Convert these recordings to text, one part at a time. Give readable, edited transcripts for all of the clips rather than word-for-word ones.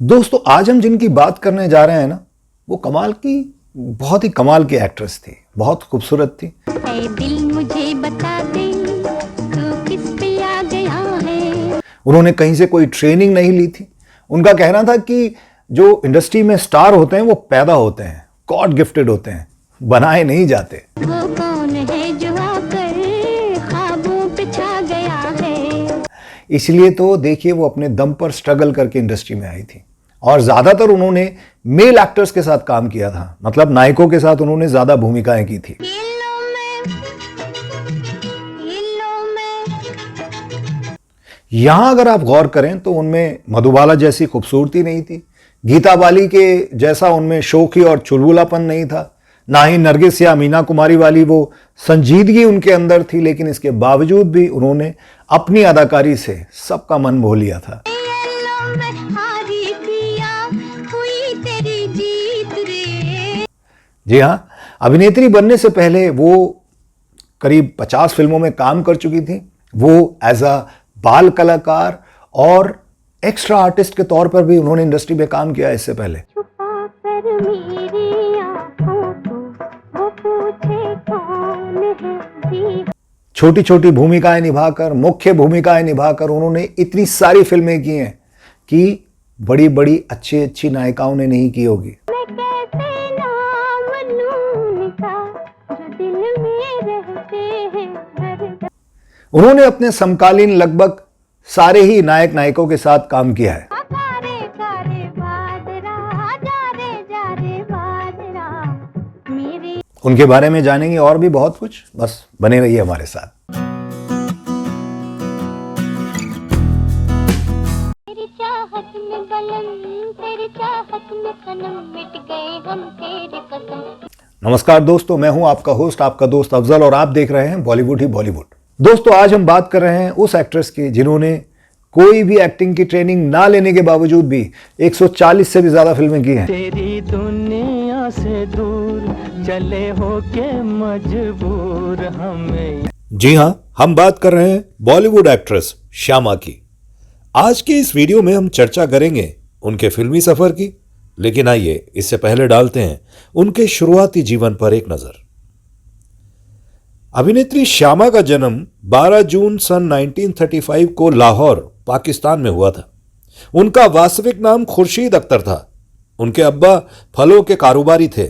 दोस्तों आज हम जिनकी बात करने जा रहे हैं ना, वो बहुत ही कमाल की एक्ट्रेस थी, बहुत खूबसूरत थी। ऐ दिल मुझे बता दे तू किस पे आ गया है। उन्होंने कहीं से कोई ट्रेनिंग नहीं ली थी। उनका कहना था कि जो इंडस्ट्री में स्टार होते हैं वो पैदा होते हैं, गॉड गिफ्टेड होते हैं, बनाए नहीं जाते। वो कौन है जो आकर ख्वाबों पे छा गया है। इसलिए तो देखिए वो अपने दम पर स्ट्रगल करके इंडस्ट्री में आई थी और ज्यादातर उन्होंने मेल एक्टर्स के साथ काम किया था, मतलब नायकों के साथ उन्होंने ज्यादा भूमिकाएं की थी। यहां अगर आप गौर करें तो उनमें मधुबाला जैसी खूबसूरती नहीं थी, गीता बाली के जैसा उनमें शोखी और चुलबुलापन नहीं था, ना ही नरगिस या मीना कुमारी वाली वो संजीदगी उनके अंदर थी। लेकिन इसके बावजूद भी उन्होंने अपनी अदाकारी से सबका मन मोह लिया था। जी हाँ, अभिनेत्री बनने से पहले वो करीब 50 फिल्मों में काम कर चुकी थी। वो एज अ बाल कलाकार और एक्स्ट्रा आर्टिस्ट के तौर पर भी उन्होंने इंडस्ट्री में काम किया इससे पहले। छोटी छोटी भूमिकाएं निभाकर, मुख्य भूमिकाएं निभाकर उन्होंने इतनी सारी फिल्में की हैं कि बड़ी बड़ी अच्छी नायिकाओं ने नहीं की होगी। उन्होंने अपने समकालीन लगभग सारे ही नायक नायकों के साथ काम किया है। उनके बारे में जानेंगे और भी बहुत कुछ, बस बने रहिए हमारे साथ। तेरी चाहत में बलम, तेरी चाहत में सनम, मिट गए हम तेरे कसम। नमस्कार दोस्तों, मैं हूं आपका होस्ट, आपका दोस्त अफजल, और आप देख रहे हैं बॉलीवुड ही बॉलीवुड। दोस्तों आज हम बात कर रहे हैं उस एक्ट्रेस की जिन्होंने कोई भी एक्टिंग की ट्रेनिंग ना लेने के बावजूद भी 140 से भी ज्यादा फिल्में की हैं। तेरी दुनिया से दूर चले हो के मजबूर हमें। जी हां, हम बात कर रहे हैं बॉलीवुड एक्ट्रेस श्यामा की। आज के इस वीडियो में हम चर्चा करेंगे उनके फिल्मी सफर की, लेकिन आइए इससे पहले डालते हैं उनके शुरुआती जीवन पर एक नजर। अभिनेत्री श्यामा का जन्म 12 जून सन 1935 को लाहौर, पाकिस्तान में हुआ था। उनका वास्तविक नाम खुर्शीद अख्तर था। उनके अब्बा फलों के कारोबारी थे।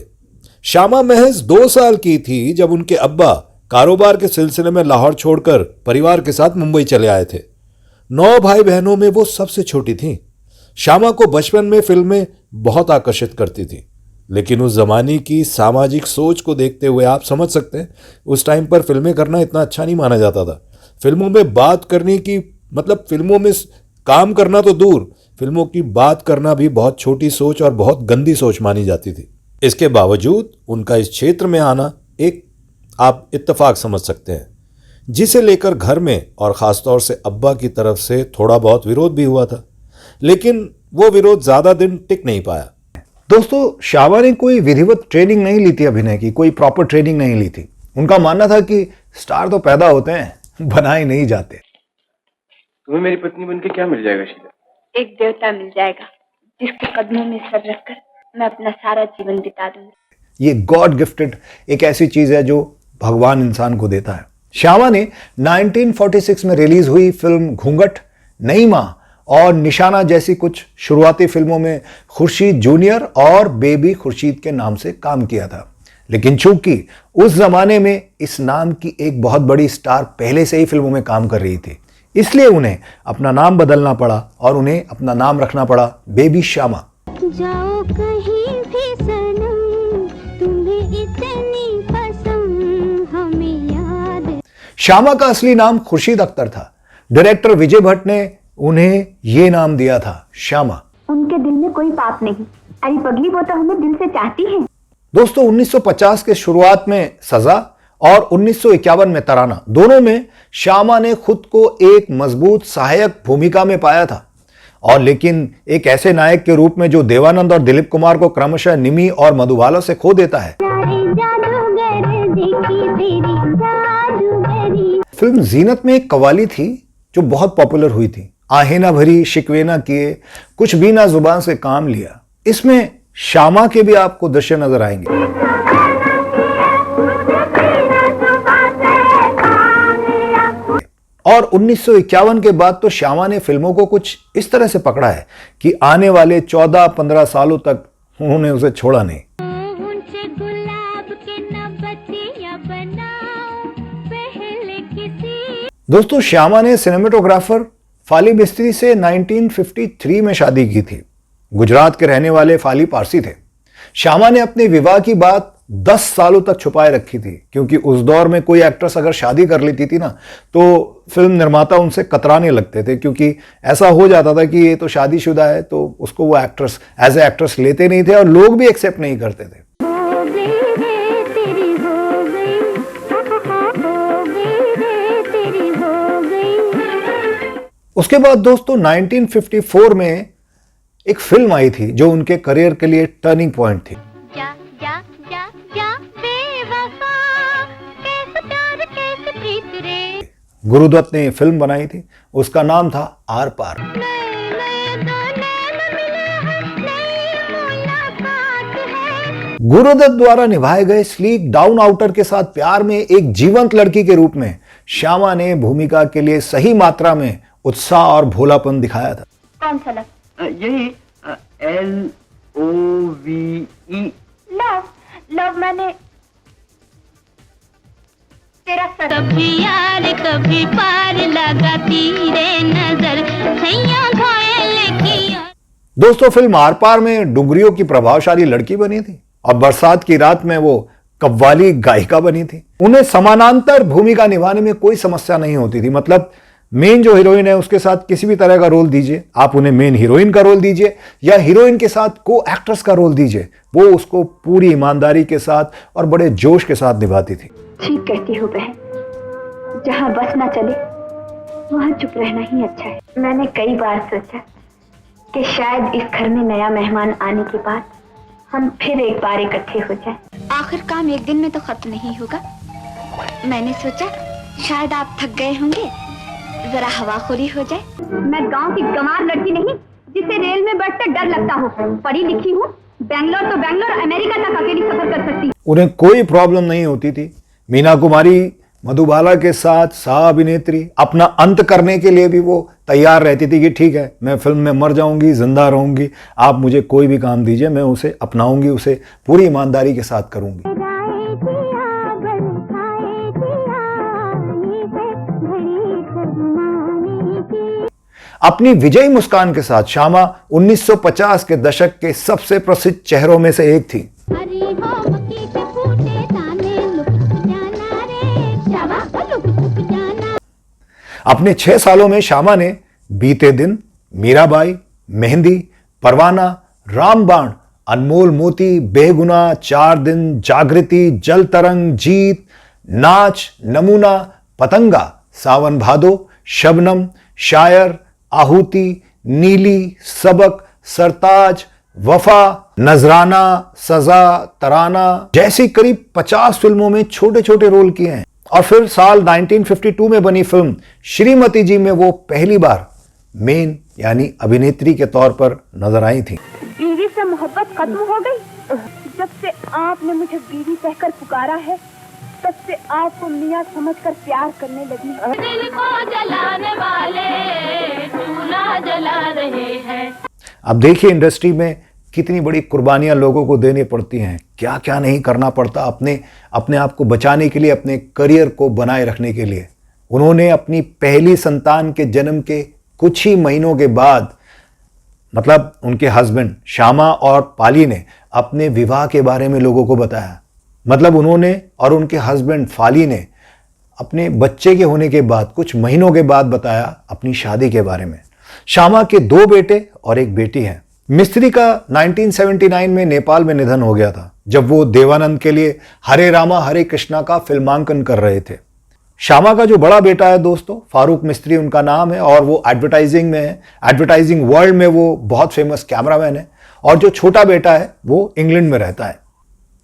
श्यामा महज 2 साल की थी जब उनके अब्बा कारोबार के सिलसिले में लाहौर छोड़कर परिवार के साथ मुंबई चले आए थे। 9 भाई बहनों में वो सबसे छोटी थी। श्यामा को बचपन में फिल्में बहुत आकर्षित करती थी, लेकिन उस जमाने की सामाजिक सोच को देखते हुए आप समझ सकते हैं उस टाइम पर फिल्में करना इतना अच्छा नहीं माना जाता था। फिल्मों में बात करने की मतलब फिल्मों में काम करना तो दूर, फिल्मों की बात करना भी बहुत छोटी सोच और बहुत गंदी सोच मानी जाती थी। इसके बावजूद उनका इस क्षेत्र में आना एक आप इत्तेफाक समझ सकते हैं, जिसे लेकर घर में और खासतौर से अब्बा की तरफ से थोड़ा बहुत विरोध भी हुआ था, लेकिन वो विरोध ज्यादा दिन टिक नहीं पाया। दोस्तों श्यामा ने कोई विधिवत ट्रेनिंग नहीं ली थी अभिनय की, कोई प्रॉपर ट्रेनिंग नहीं ली थी। उनका मानना था कि स्टार तो पैदा होते हैं, बनाए नहीं जाते। तुम्हें मेरी पत्नी बनके क्या मिल जाएगा शीला? एक देवता मिल जाएगा जिसके कदमों में सर रखकर मैं अपना सारा जीवन बिता दूंगी। ये गॉड गिफ्टेड एक ऐसी चीज है जो भगवान इंसान को देता है। श्यामा ने 1946 में रिलीज हुई फिल्म घूंघट, नई मां और निशाना जैसी कुछ शुरुआती फिल्मों में खुर्शीद जूनियर और बेबी खुर्शीद के नाम से काम किया था। लेकिन चूंकि उस जमाने में इस नाम की एक बहुत बड़ी स्टार पहले से ही फिल्मों में काम कर रही थी, इसलिए उन्हें अपना नाम बदलना पड़ा और उन्हें अपना नाम रखना पड़ा बेबी श्यामा। जाओ कहीं भी सनम, तुम्हें इतनी पसंद हमें याद। श्यामा का असली नाम खुर्शीद अख्तर था। डायरेक्टर विजय भट्ट ने उन्हें ये नाम दिया था श्यामा। उनके दिल में कोई पाप नहीं, अरे पगली वो तो हमें दिल से चाहती है। दोस्तों 1950 के शुरुआत में सजा और 1951 में तराना, दोनों में श्यामा ने खुद को एक मजबूत सहायक भूमिका में पाया था, और लेकिन एक ऐसे नायक के रूप में जो देवानंद और दिलीप कुमार को क्रमशः निमी और मधुबाला से खो देता है। फिल्म जीनत में एक कवाली थी जो बहुत पॉपुलर हुई थी। आहें ना भरी शिकवे ना किए, कुछ भी ना जुबान से काम लिया। इसमें श्यामा के भी आपको दृश्य नजर आएंगे। और 1951 के बाद तो श्यामा ने फिल्मों को कुछ इस तरह से पकड़ा है कि आने वाले 14-15 सालों तक उन्होंने उसे छोड़ा नहीं। उनसे गुलाब के न बतिया बनाओ पहले किसी। दोस्तों, श्यामा ने सिनेमेटोग्राफर फाली मिस्त्री से 1953 में शादी की थी। गुजरात के रहने वाले फाली पारसी थे। श्यामा ने अपने विवाह की बात 10 सालों तक छुपाए रखी थी, क्योंकि उस दौर में कोई एक्ट्रेस अगर शादी कर लेती थी ना, तो फिल्म निर्माता उनसे कतराने लगते थे, क्योंकि ऐसा हो जाता था कि ये तो शादीशुदा है, तो उसको वो एक्ट्रेस एज ए एक्ट्रेस लेते नहीं थे और लोग भी एक्सेप्ट नहीं करते थे। हो गई रे तेरी हो गई, हो गई रे तेरी हो गई। उसके बाद दोस्तों 1954 में एक फिल्म आई थी जो उनके करियर के लिए टर्निंग पॉइंट थी। जा जा जा जा बेवफा, कैसे प्यार कैसे प्रीत रे। गुरुदत्त ने फिल्म बनाई थी, उसका नाम था आर पार। नए नए गाने न मिले हैं, नई मुलाकात है। गुरुदत्त द्वारा निभाए गए स्लीक डाउन आउटर के साथ प्यार में एक जीवंत लड़की के रूप में श्यामा ने भूमिका के लिए सही मात्रा में उत्साह और भोलापन दिखाया था। कौन सा लव? यही LOVE। लव लव मैंने तेरा सर। कभी यार कभी पार लगाती रे नजर, सैया घायल किया। दोस्तों, फिल्म आर पार में डुंगरियों की प्रभावशाली लड़की बनी थी और बरसात की रात में वो कव्वाली गायिका बनी थी। उन्हें समानांतर भूमिका निभाने में कोई समस्या नहीं होती थी। मतलब मेन जो हीरोइन है उसके साथ किसी भी तरह का रोल दीजिए, आप उन्हें मेन हीरोइन का रोल दीजिए या हीरोइन के साथ को एक्ट्रेस का रोल दीजिए, वो उसको पूरी ईमानदारी के साथ और बड़े जोश के साथ निभाती थी। ठीक कहती हो बहन, जहाँ बस ना चले वहाँ चुप रहना ही अच्छा है। मैंने कई बार सोचा कि शायद इस घर में नया मेहमान आने के बाद हम फिर एक बार इकट्ठे हो जाएं। आखिर काम एक दिन में तो खत्म नहीं होगा। मैंने सोचा शायद आप थक गए होंगे, जरा हवाखोरी हो जाए। मैं गांव की गंवार लड़की नहीं जिसे रेल में बैठकर डर लगता हो। पढ़ी लिखी हूँ, बेंगलोर तो बेंगलोर, अमेरिका तक अकेली सफर कर सकती। उन्हें कोई प्रॉब्लम नहीं होती थी। मीना कुमारी मधुबाला के साथ सह अभिनेत्री अपना अंत करने के लिए भी वो तैयार रहती थी कि ठीक है, मैं फिल्म में मर जाऊंगी, जिंदा रहूंगी, आप मुझे कोई भी काम दीजिए, मैं उसे अपनाऊंगी, उसे पूरी ईमानदारी के साथ करूंगी। अपनी विजयी मुस्कान के साथ श्यामा 1950 के दशक के सबसे प्रसिद्ध चेहरों में से एक थी। हरी हो मक्की के फूटे दाने, लुक छुप जाना रे श्यामा, लुक छुप जाना। अपने 6 सालों में श्यामा ने बीते दिन, मीराबाई, मेहंदी, परवाना, रामबाण, अनमोल मोती, बेगुना, 4 दिन, जागृति, जल तरंग, जीत, नाच, नमूना, पतंगा, सावन भादो, शबनम, शायर, आहुति, नीली, सबक, सरताज, वफा, नजराना, सजा, तराना जैसी करीब 50 फिल्मों में छोटे छोटे रोल किए हैं। और फिर साल 1952 में बनी फिल्म श्रीमती जी में वो पहली बार मेन यानी अभिनेत्री के तौर पर नजर आई थी। बीवी से मोहब्बत खत्म हो गई। जब से आपने मुझे बीवी कहकर पुकारा है, तब से आपको मियां समझकर प्यार करने लगी। दिल को जलाने वाले चूल्हा जला रहे हैं। अब देखिए इंडस्ट्री में कितनी बड़ी कुर्बानियां लोगों को देनी पड़ती हैं, क्या क्या नहीं करना पड़ता अपने आप को बचाने के लिए, अपने करियर को बनाए रखने के लिए। उन्होंने अपनी पहली संतान के जन्म के कुछ ही महीनों के बाद, मतलब उनके हस्बैंड श्यामा और पाली ने अपने विवाह के बारे में लोगों को बताया। मतलब उन्होंने और उनके हस्बैंड फाली ने अपने बच्चे के होने के बाद कुछ महीनों के बाद बताया अपनी शादी के बारे में। श्यामा के 2 बेटे और एक बेटी है। मिस्त्री का 1979 में नेपाल में निधन हो गया था, जब वो देवानंद के लिए हरे रामा हरे कृष्णा का फिल्मांकन कर रहे थे। श्यामा का जो बड़ा बेटा है दोस्तों, फारूक मिस्त्री उनका नाम है, और वो एडवर्टाइजिंग में है, एडवर्टाइजिंग वर्ल्ड में वो बहुत फेमस कैमरामैन है। और जो छोटा बेटा है वो इंग्लैंड में रहता है।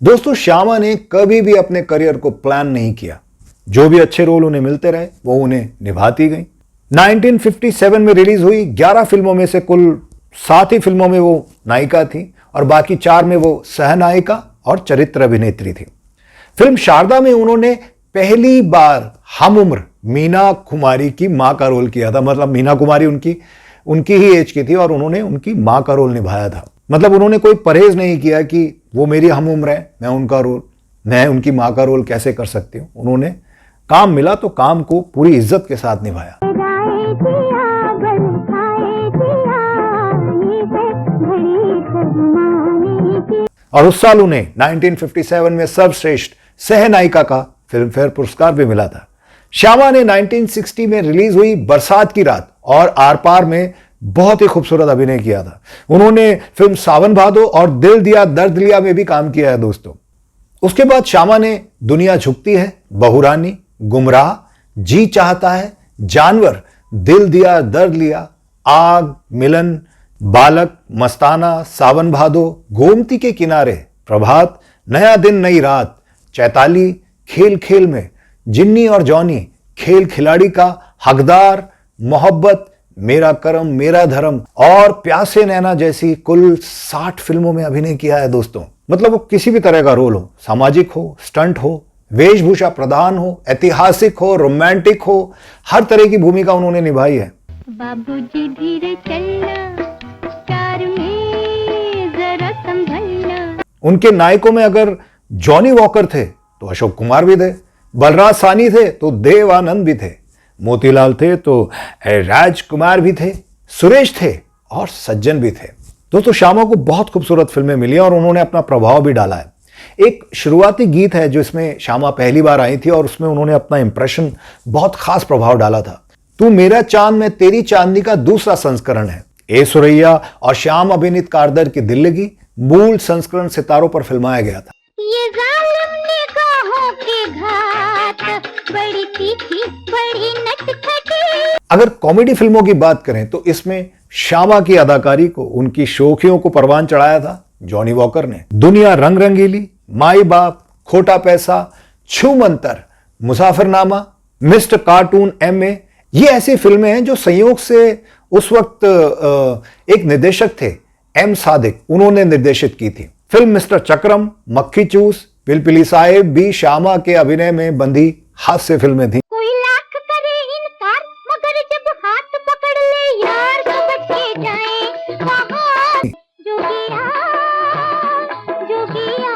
दोस्तों, श्यामा ने कभी भी अपने करियर को प्लान नहीं किया। जो भी अच्छे रोल उन्हें मिलते रहे वो उन्हें निभाती गई। 1957 में रिलीज हुई 11 फिल्मों में से कुल 7 ही फिल्मों में वो नायिका थी और बाकी 4 में वो सहनायिका और चरित्र अभिनेत्री थी। फिल्म शारदा में उन्होंने पहली बार हम उम्र मीना कुमारी की मां का रोल किया था। मतलब मीना कुमारी उनकी ही एज की थी और उन्होंने उनकी मां का रोल निभाया था। मतलब उन्होंने कोई परहेज नहीं किया कि वो मेरी हम उम्र है, मैं उनकी मां का रोल कैसे कर सकती हूं। उन्होंने काम मिला तो काम को पूरी इज्जत के साथ निभाया। राय दिया बल खाए दिया ये घड़ी शर्माने की। और उस साल उन्हें 1957 में सर्वश्रेष्ठ सहनायिका का फिल्म फेयर पुरस्कार भी मिला था। श्यामा ने 1960 में रिलीज हुई बरसात की रात और आर पार में बहुत ही खूबसूरत अभिनय किया था। उन्होंने फिल्म सावन भादो और दिल दिया दर्द लिया में भी काम किया है दोस्तों। उसके बाद श्यामा ने दुनिया झुकती है, बहुरानी, गुमराह, जी चाहता है, जानवर, दिल दिया दर्द लिया, आग, मिलन, बालक, मस्ताना, सावन भादो, गोमती के किनारे, प्रभात, नया दिन नई रात, चैताली, खेल खेल में, जिन्नी और जॉनी, खेल खिलाड़ी का, हकदार, मोहब्बत, मेरा करम मेरा धर्म और प्यासे नैना जैसी कुल 60 फिल्मों में अभिनय किया है दोस्तों। मतलब वो किसी भी तरह का रोल हो, सामाजिक हो, स्टंट हो, वेशभूषा प्रधान हो, ऐतिहासिक हो, रोमांटिक हो, हर तरह की भूमिका उन्होंने निभाई है। बाबूजी धीरे चलना, कार में जरा संभलना। उनके नायकों में अगर जॉनी वॉकर थे तो अशोक कुमार भी थे, बलराज सानी थे तो देव आनंद भी थे, मोतीलाल थे तो राजकुमार भी थे, सुरेश थे और सज्जन भी थे। दोस्तों श्यामा को बहुत खूबसूरत फिल्में मिली और उन्होंने अपना प्रभाव भी डाला है। एक शुरुआती गीत है जो इसमें श्यामा पहली बार आई थी और उसमें उन्होंने अपना इंप्रेशन बहुत खास प्रभाव डाला था। तू मेरा चांद में तेरी चांदनी का दूसरा संस्करण है। ए सुरैया और श्याम अभिनीत कारदर की दिल लगी मूल संस्करण सितारों पर फिल्माया गया था। ये जालिम निगाहों की घात बड़ी तीखी बड़ी नटखटी। अगर कॉमेडी फिल्मों की बात करें तो इसमें श्यामा की अदाकारी को, उनकी शोखियों को परवान चढ़ाया था जॉनी वॉकर ने। दुनिया रंग रंगीली, माई बाप, खोटा पैसा, छू मंतर, मुसाफिरनामा, मिस्टर कार्टून MA, ये ऐसी फिल्में हैं जो संयोग से उस वक्त एक निर्देशक थे M सादिक, उन्होंने निर्देशित की थी। फिल्म मिस्टर चक्रम, मक्खी चूस, पिलपिली साहेब भी श्यामा के अभिनय में बंधी हास्य फिल्में थी। कोई लाख करे इनकार मगर जब हाथ पकड़ ले यार तो बच के जाए वहाँ। जोगिया जोगिया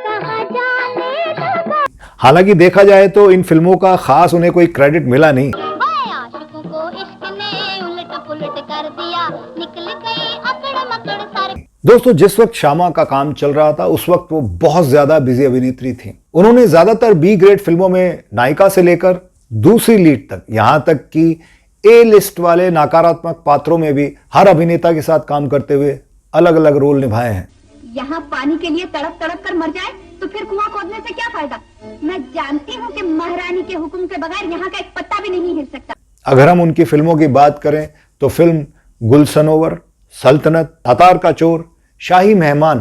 कहाँ जाने लगा। हालांकि देखा जाए तो इन फिल्मों का खास उन्हें कोई क्रेडिट मिला नहीं। आशिकों को इश्क ने उलट पुलट कर दिया, निकल गई अकड़ मकड़ सारे। दोस्तों जिस वक्त श्यामा का काम चल रहा था उस वक्त वो बहुत ज्यादा बिजी अभिनेत्री थी। उन्होंने ज्यादातर B ग्रेड फिल्मों में नायिका से लेकर दूसरी लीड तक, यहां तक कि A लिस्ट वाले नकारात्मक पात्रों में भी हर अभिनेता के साथ काम करते हुए अलग अलग रोल निभाए हैं। यहाँ पानी के लिए तड़प तड़प कर मर जाए तो फिर कुआं खोदने से क्या फायदा। मैं जानती हूँ कि महारानी के हुक्म के बगैर यहाँ का एक पत्ता भी नहीं हिल सकता। अगर हम उनकी फिल्मों की बात करें तो फिल्म गुलसनोवर, सल्तनत, तातार का चोर, शाही मेहमान,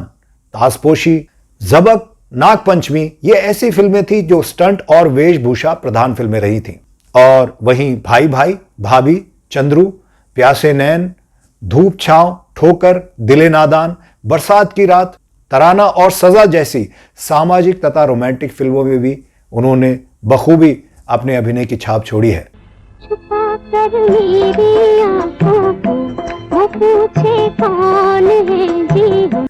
तासपोशी, जबक, नागपंचमी, ये ऐसी फिल्में थी जो स्टंट और वेशभूषा प्रधान फिल्में रही थी। और वहीं भाई भाई, भाभी, चंद्रू, प्यासे नैन, धूप छांव, ठोकर, दिले नादान, बरसात की रात, तराना और सजा जैसी सामाजिक तथा रोमांटिक फिल्मों में भी उन्होंने बखूबी अपने अभिनय की छाप छोड़ी है। छुपा कर मेरी आंखों को वो पूछे कौन है जी।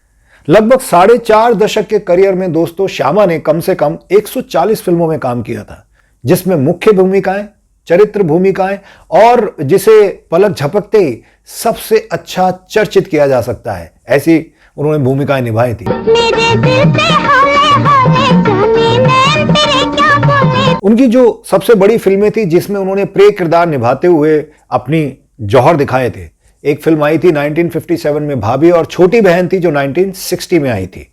लगभग 4.5 दशक के करियर में दोस्तों श्यामा ने कम से कम 140 फिल्मों में काम किया था, जिसमें मुख्य भूमिकाएं, चरित्र भूमिकाएं और जिसे पलक झपकते ही सबसे अच्छा चर्चित किया जा सकता है ऐसी उन्होंने भूमिकाएं निभाई थी। मेरे दिल से हौले हौले जाने नैन तेरे क्या बोले। उनकी जो सबसे बड़ी फिल्में थी जिसमें उन्होंने प्रिय किरदार निभाते हुए अपनी जौहर दिखाए थे, एक फिल्म आई थी 1957 में भाभी और छोटी बहन थी जो 1960 में आई थी।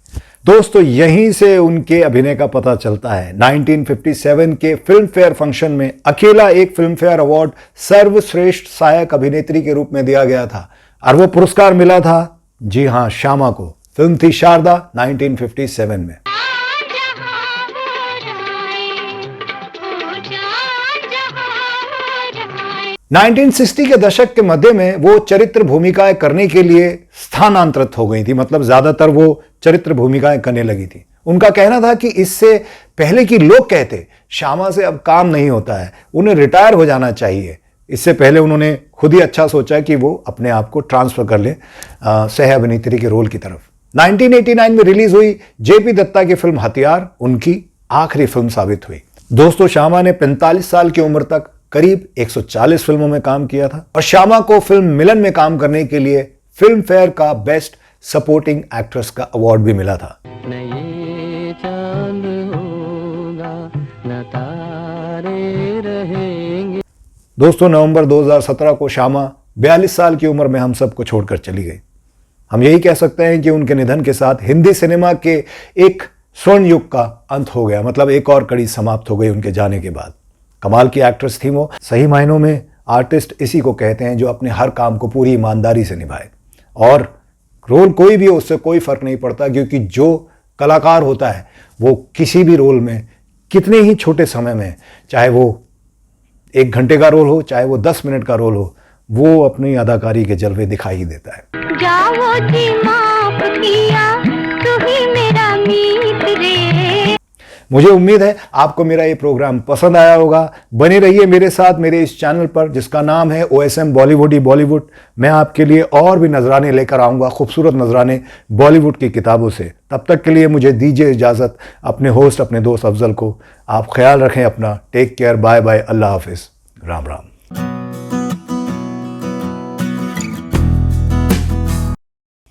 दोस्तों यहीं से उनके अभिनय का पता चलता है। 1957 के फिल्म फेयर फंक्शन में अकेला एक फिल्म फेयर अवार्ड सर्वश्रेष्ठ सहायक अभिनेत्री के रूप में दिया गया था और वो पुरस्कार मिला था, जी हां, श्यामा को। फिल्म थी शारदा 1957 में। 1960 के दशक के मध्य में वो चरित्र भूमिकाएं करने के लिए स्थानांतरित हो गई थी, मतलब ज्यादातर वो चरित्र भूमिकाएं करने लगी थी। उनका कहना था कि इससे पहले कि लोग कहते श्यामा से अब काम नहीं होता है, उन्हें रिटायर हो जाना चाहिए, इससे पहले उन्होंने खुद ही अच्छा सोचा कि वो अपने आप को ट्रांसफर कर ले सह अभिनेत्री के रोल की तरफ। 1989 में रिलीज हुई जेपी दत्ता की फिल्म हथियार उनकी आखिरी फिल्म साबित हुई। दोस्तों, श्यामा ने 45 साल की उम्र तक करीब 140 फिल्मों में काम किया था और श्यामा को फिल्म मिलन में काम करने के लिए फिल्म फेयर का बेस्ट सपोर्टिंग एक्ट्रेस का अवार्ड भी मिला था। न ये चांद होगा न तारे रहेंगे। दोस्तों, नवंबर 2017 को श्यामा 42 साल की उम्र में हम सबको छोड़कर चली गई। हम यही कह सकते हैं कि उनके निधन के साथ हिंदी सिनेमा के एक स्वर्ण युग का अंत हो गया, मतलब एक और कड़ी समाप्त हो गई उनके जाने के बाद। कमाल की एक्ट्रेस थी वो। सही मायनों में आर्टिस्ट इसी को कहते हैं जो अपने हर काम को पूरी ईमानदारी से निभाए, और रोल कोई भी हो उससे कोई फर्क नहीं पड़ता, क्योंकि जो कलाकार होता है वो किसी भी रोल में कितने ही छोटे समय में, चाहे वो 1 घंटे का रोल हो चाहे वो 10 मिनट का रोल हो, वो अपनी अदाकारी के जलवे दिखाई ही देता है। जाओ जी माफ किया तू ही मेरा मीत रे। मुझे उम्मीद है आपको मेरा ये प्रोग्राम पसंद आया होगा। बने रहिए मेरे साथ मेरे इस चैनल पर जिसका नाम है OSM बॉलीवुड बॉलीवुड। मैं आपके लिए और भी नजराने लेकर आऊँगा, खूबसूरत नजराने बॉलीवुड की किताबों से। तब तक के लिए मुझे दीजिए इजाज़त। अपने होस्ट अपने दोस्त अफजल को आप ख्याल रखें अपना। टेक केयर, बाय बाय, अल्लाह हाफिज़, राम राम।